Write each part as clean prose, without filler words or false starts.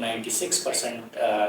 96%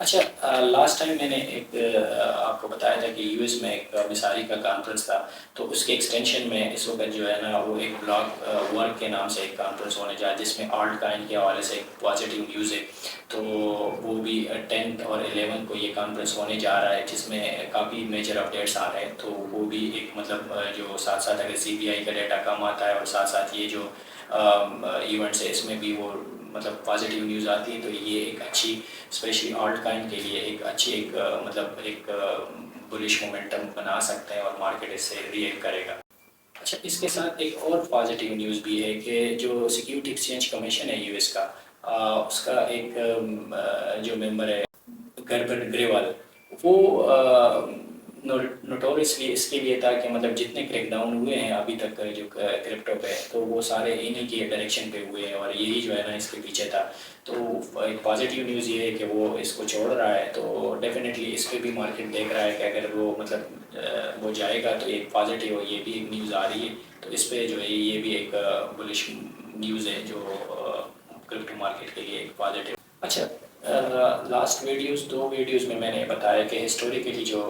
اچھا، last time میں نے ایک آپ کو بتایا تھا کہ یو ایس میں ایک مثالی کا کانفرنس تھا، تو اس کے ایکسٹینشن میں اس وقت جو ہے نا وہ ایک بلاک ورک کے نام سے ایک کانفرنس ہونے جا جس میں آلٹ کائن کے حوالے سے ایک پازیٹیو نیوز ہے. تو وہ بھی 10 اور 11 کو یہ کانفرنس ہونے جا رہا ہے جس میں کافی میجر اپڈیٹس آ رہے ہیں. تو وہ بھی ایک مطلب جو ساتھ ساتھ اگر سی بی آئی کا ڈیٹا کم آتا ہے اور ساتھ ساتھ یہ جو ایونٹس ہے اس میں بھی وہ مطلب پازیٹیو نیوز آتی ہے، تو یہ ایک اچھی اسپیشلی آلٹ کائن کے لیے ایک اچھی مطلب ایک بلش مومنٹم بنا سکتے ہیں اور مارکیٹ اس سے ریئیکٹ کرے گا. اچھا، اس کے ساتھ ایک اور پازیٹیو نیوز بھی ہے کہ جو سیکیورٹی ایکسچینج کمیشن ہے یو ایس کا، اس کا ایک جو ممبر ہے گربرٹ گریوال، وہ نوٹورسلی اس کے لیے تھا کہ مطلب جتنے کریک ڈاؤن ہوئے ہیں ابھی تک جو کرپٹو پہ، تو وہ سارے انہی کی ڈائریکشن پہ ہوئے ہیں اور یہی جو ہے نا اس کے پیچھے تھا. تو ایک پازیٹیو نیوز یہ ہے کہ وہ اس کو چھوڑ رہا ہے، تو ڈیفینیٹلی اس پہ بھی مارکیٹ دیکھ رہا ہے کہ اگر وہ مطلب وہ جائے گا تو ایک پازیٹیو یہ بھی ایک نیوز آ رہی ہے. تو اس پہ جو ہے یہ بھی ایک بلش نیوز ہے جو کرپٹو مارکیٹ کے لیے ایک پازیٹیو. اچھا، لاسٹ دو ویڈیوز میں نے بتایا کہ ہسٹوریکلی جو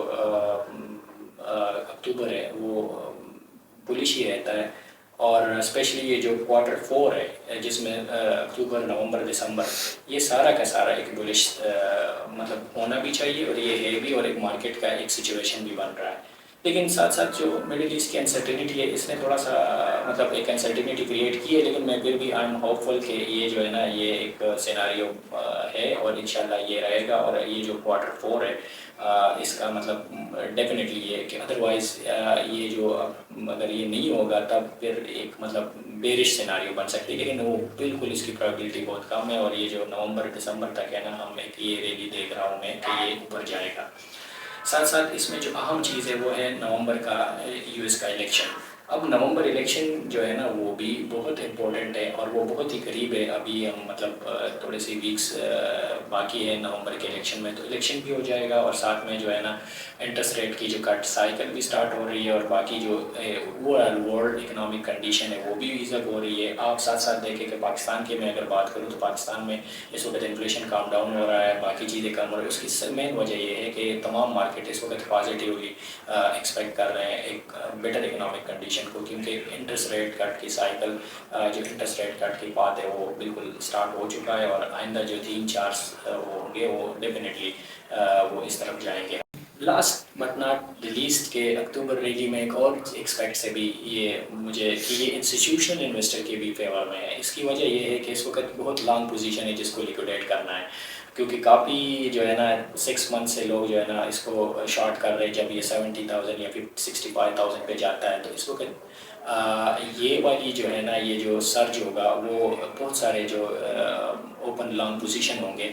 اکتوبر ہے وہ بلش ہی رہتا ہے، اور اسپیشلی یہ جو Q4 ہے جس میں اکتوبر، نومبر، دسمبر، یہ سارا کا سارا ایک بلش مطلب ہونا بھی چاہیے اور یہ ہے بھی، اور ایک مارکیٹ کا ایک سچویشن بھی بن رہا ہے. لیکن ساتھ ساتھ جو مڈل ایسٹ کی انسرٹینٹی ہے اس نے تھوڑا سا مطلب ایک انسرٹینٹی کریٹ کی ہے، لیکن میں پھر بھی آئی ایم ہوپ فل کہ یہ جو ہے نا یہ ایک سیناریو ہے اور انشاءاللہ یہ رہے گا. اور یہ جو Q4 ہے اس کا مطلب ڈیفینیٹلی یہ ہے کہ ادروائز یہ جو اگر یہ نہیں ہوگا تب پھر ایک مطلب بیرش سیناریو بن سکتی ہے، لیکن وہ بالکل اس کی پرابیلٹی بہت کم ہے. اور یہ جو نومبر دسمبر تک ہے نا ہم ایک یہ ریلی دیکھ رہا ہوں میں کہ یہ اوپر جائے گا. ساتھ ساتھ اس میں جو اہم چیز ہے وہ ہے نومبر کا یو ایس کا الیکشن. اب نومبر الیکشن جو ہے نا وہ بھی بہت امپورٹنٹ ہے اور وہ بہت ہی قریب ہے. ابھی ہم مطلب تھوڑے سی ویکس باقی ہے نومبر کے الیکشن میں، تو الیکشن بھی ہو جائے گا اور ساتھ میں جو ہے نا انٹرسٹ ریٹ کی جو کٹ سائیکل بھی سٹارٹ ہو رہی ہے اور باقی جو ورلڈ اکنامک کنڈیشن ہے وہ بھی ایزب ہو رہی ہے. آپ ساتھ ساتھ دیکھیں کہ پاکستان کی میں اگر بات کروں تو پاکستان میں اس وقت انفلیشن کام ڈاؤن ہو رہا ہے، باقی چیزیں کم ہو رہی ہے. اس کی مین وجہ یہ ہے کہ تمام مارکیٹ اس وقت پازیٹیولی ایکسپیکٹ کر رہے ہیں ایک بیٹر اکنامک کنڈیشن کو، کیونکہ انٹرسٹ ریٹ کٹ کی سائیکل جو انٹرسٹ ریٹ کٹ کی بات ہے وہ بالکل سٹارٹ ہو چکا ہے، اور آئندہ جو 3-4 ہوں گے وہ ڈیفینیٹلی وہ اس طرف جائیں گے. لاسٹ بٹ ناٹ لیسٹ کے اکتوبر ریلی میں ایک اور ایکسپیکٹ سے بھی یہ مجھے کہ یہ انسٹیٹیوشنل انویسٹر کے بھی فیور میں ہے. اس کی وجہ یہ ہے کہ اس وقت بہت لانگ پوزیشن ہے جس کو لیکوڈیٹ کرنا ہے، کیونکہ کافی جو ہے نا 6 منتھ سے لوگ جو ہے نا اس کو شارٹ کر رہے ہیں. جب یہ 70,000 یا 65,000 پہ جاتا ہے تو اس وقت یہ والی جو ہے نا یہ جو سرج ہوگا وہ بہت سارے جو اوپن لانگ پوزیشن ہوں گے،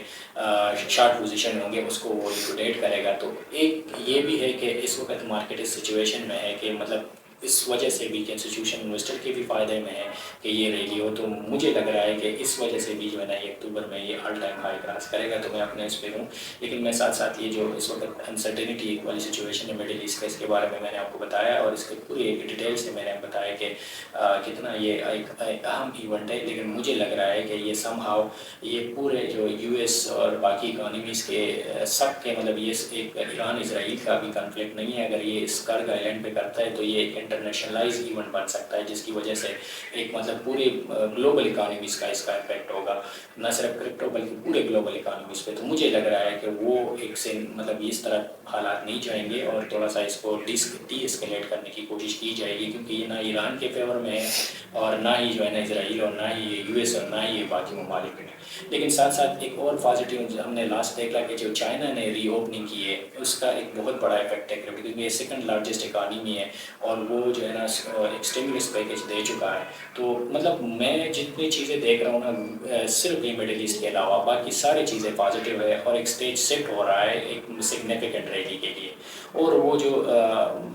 شارٹ پوزیشن ہوں گے، اس کو وہ لیکوڈیٹ کرے گا. تو ایک یہ بھی ہے کہ اس وقت مارکیٹ اس سچویشن میں ہے کہ مطلب اس وجہ سے بھی کہ انسٹیٹیوشن انویسٹر کے بھی فائدے میں ہے کہ یہ ریلی ہو. تو مجھے لگ رہا ہے کہ اس وجہ سے بھی جو ہے نا یہ اکتوبر میں یہ آل ٹائم ہائی کراس کرے گا. تو میں اپنے اس پہ ہوں، لیکن میں ساتھ ساتھ یہ جو اس وقت انسرٹینٹی والی سچویشن ہے مڈل ایسٹ کا، اس کے بارے میں نے آپ کو بتایا اور اس کے پوری ایک ڈیٹیل سے میں نے بتایا کہ کتنا یہ ایک اہم ایونٹ ہے. لیکن مجھے لگ رہا ہے کہ یہ سم ہاؤ یہ پورے جو یو ایس اور باقی اکانومیز کے سب کے مطلب یہ ایک ایران اسرائیل کا بھی کنفلکٹ نہیں ہے. اگر یہ اس کرگ آئلینڈ پہ کرتا ہے تو یہ ایک انٹرنیشنلائز ایونٹ بن سکتا ہے جس کی وجہ سے ایک مطلب پوری گلوبل اکانومیز کا اس کا افیکٹ ہوگا، نہ صرف کرپٹو بلکہ پورے گلوبل اکانومیز پہ. تو مجھے لگ رہا ہے کہ وہ ایک سے مطلب اس طرح حالات نہیں جائیں گے اور تھوڑا سا اس کو ڈی اسکیلیٹ کرنے کی کوشش کی جائے گی، کیونکہ یہ نہ ایران کے فیور میں ہے اور نہ ہی جو ہے نا اسرائیل اور نہ ہی یو ایس اور نہ ہی یہ باقی ممالک میں. لیکن ساتھ ساتھ ایک اور پازیٹیو ہم نے لاسٹ دیکھا کہ جو چائنا نے ری اوپننگ کی ہے اس کا ایک بہت بڑا افیکٹ ہے، کیونکہ یہ سیکنڈ لارجسٹ اکانومی ہے اور وہ جو ہے نا ایک اسٹیمولس پیکیج دے چکا ہے. تو مطلب میں جتنی چیزیں دیکھ رہا ہوں نا صرف یہ مڈل ایسٹ کے علاوہ باقی ساری چیزیں پازیٹیو ہے اور ایک اسٹیج سیٹ ہو رہا ہے ایک سگنیفیکنٹ ریلی کے لیے. اور وہ جو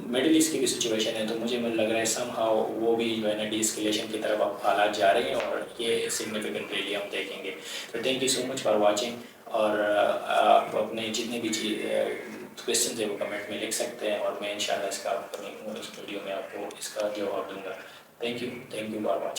مڈل ایسٹ کی بھی سچویشن ہے تو مجھے لگ رہا ہے سم ہاؤ وہ بھی جو ہے نا ڈی اسکیلیشن کی طرف اب حالات جا رہے ہیں اور یہ سگنیفیکنٹ ریلی ہم دیکھیں گے. تو thank you so much for watching. اور آپ اپنے جتنے بھی کویشچنز ہیں وہ کمنٹ میں لکھ سکتے ہیں اور میں انشاءاللہ اس کا ویڈیو میں آپ کو اس کا جواب دوں گا. Thank you for watching.